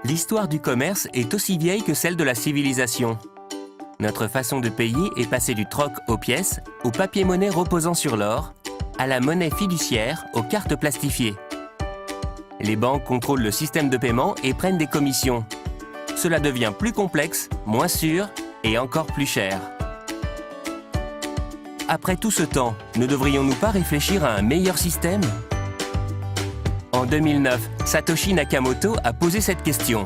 L'histoire du commerce est aussi vieille que celle de la civilisation. Notre façon de payer est passée du troc aux pièces, au papier-monnaie reposant sur l'or, à la monnaie fiduciaire, aux cartes plastifiées. Les banques contrôlent le système de paiement et prennent des commissions. Cela devient plus complexe, moins sûr et encore plus cher. Après tout ce temps, ne devrions-nous pas réfléchir à un meilleur système ? En 2009, Satoshi Nakamoto a posé cette question.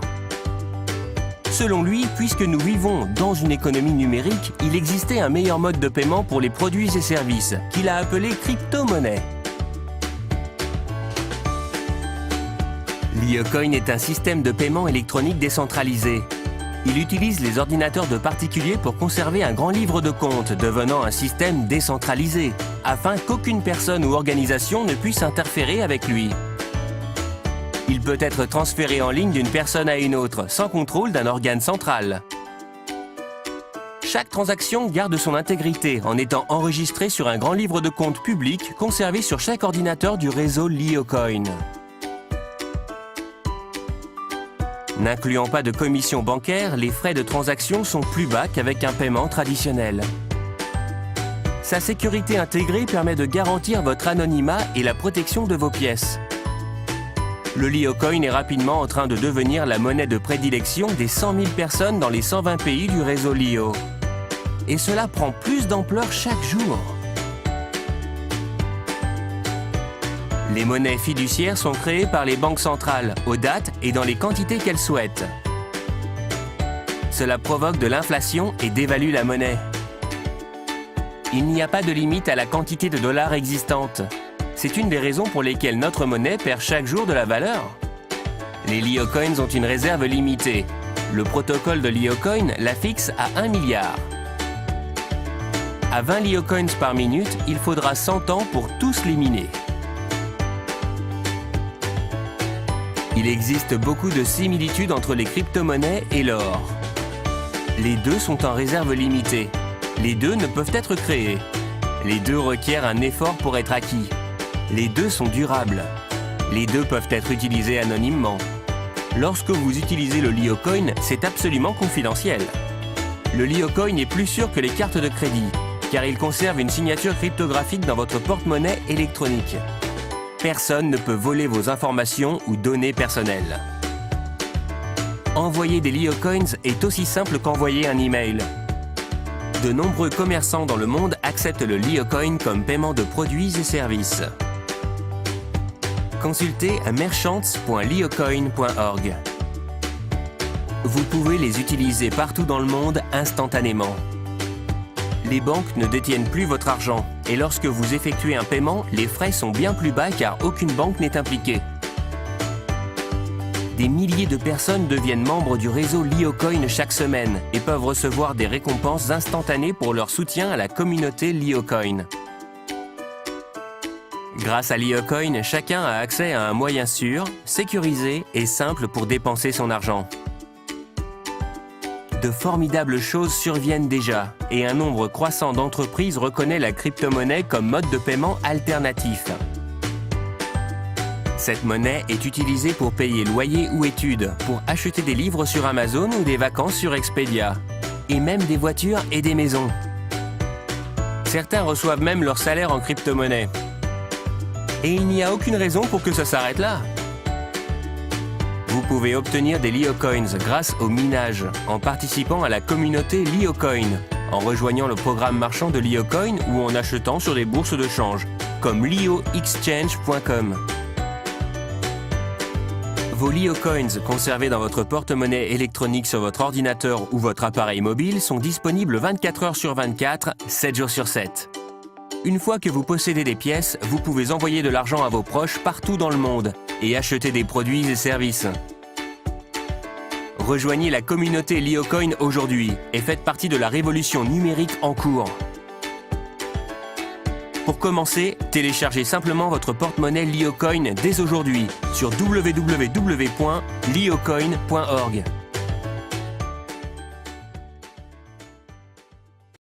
Selon lui, puisque nous vivons dans une économie numérique, il existait un meilleur mode de paiement pour les produits et services, qu'il a appelé crypto-monnaie. Liocoin est un système de paiement électronique décentralisé. Il utilise les ordinateurs de particuliers pour conserver un grand livre de compte, devenant un système décentralisé, afin qu'aucune personne ou organisation ne puisse interférer avec lui. Il peut être transféré en ligne d'une personne à une autre, sans contrôle d'un organe central. Chaque transaction garde son intégrité en étant enregistrée sur un grand livre de compte public conservé sur chaque ordinateur du réseau Liocoin. N'incluant pas de commission bancaire, les frais de transaction sont plus bas qu'avec un paiement traditionnel. Sa sécurité intégrée permet de garantir votre anonymat et la protection de vos pièces. Le Liocoin est rapidement en train de devenir la monnaie de prédilection des 100 000 personnes dans les 120 pays du réseau Lio. Et cela prend plus d'ampleur chaque jour. Les monnaies fiduciaires sont créées par les banques centrales, aux dates et dans les quantités qu'elles souhaitent. Cela provoque de l'inflation et dévalue la monnaie. Il n'y a pas de limite à la quantité de dollars existante. C'est une des raisons pour lesquelles notre monnaie perd chaque jour de la valeur. Les Liocoins ont une réserve limitée. Le protocole de Liocoin la fixe à 1 milliard. À 20 Liocoins par minute, il faudra 100 ans pour tous les miner. Il existe beaucoup de similitudes entre les crypto-monnaies et l'or. Les deux sont en réserve limitée. Les deux ne peuvent être créés. Les deux requièrent un effort pour être acquis. Les deux sont durables. Les deux peuvent être utilisés anonymement. Lorsque vous utilisez le Liocoin, c'est absolument confidentiel. Le Liocoin est plus sûr que les cartes de crédit, car il conserve une signature cryptographique dans votre porte-monnaie électronique. Personne ne peut voler vos informations ou données personnelles. Envoyer des Liocoins est aussi simple qu'envoyer un email. De nombreux commerçants dans le monde acceptent le Liocoin comme paiement de produits et services. Consultez merchants.liocoin.org. Vous pouvez les utiliser partout dans le monde instantanément. Les banques ne détiennent plus votre argent et lorsque vous effectuez un paiement, les frais sont bien plus bas car aucune banque n'est impliquée. Des milliers de personnes deviennent membres du réseau Liocoin chaque semaine et peuvent recevoir des récompenses instantanées pour leur soutien à la communauté Liocoin. Grâce à Liocoin, chacun a accès à un moyen sûr, sécurisé et simple pour dépenser son argent. De formidables choses surviennent déjà et un nombre croissant d'entreprises reconnaît la crypto-monnaie comme mode de paiement alternatif. Cette monnaie est utilisée pour payer loyer ou études, pour acheter des livres sur Amazon ou des vacances sur Expedia, et même des voitures et des maisons. Certains reçoivent même leur salaire en crypto-monnaie. Et il n'y a aucune raison pour que ça s'arrête là. Vous pouvez obtenir des Liocoins grâce au minage, en participant à la communauté Liocoin, en rejoignant le programme marchand de Liocoin ou en achetant sur des bourses de change, comme lioexchange.com. Vos Liocoins conservés dans votre porte-monnaie électronique sur votre ordinateur ou votre appareil mobile sont disponibles 24 heures sur 24, 7 jours sur 7. Une fois que vous possédez des pièces, vous pouvez envoyer de l'argent à vos proches partout dans le monde et acheter des produits et services. Rejoignez la communauté Liocoin aujourd'hui et faites partie de la révolution numérique en cours. Pour commencer, téléchargez simplement votre porte-monnaie Liocoin dès aujourd'hui sur www.liocoin.org.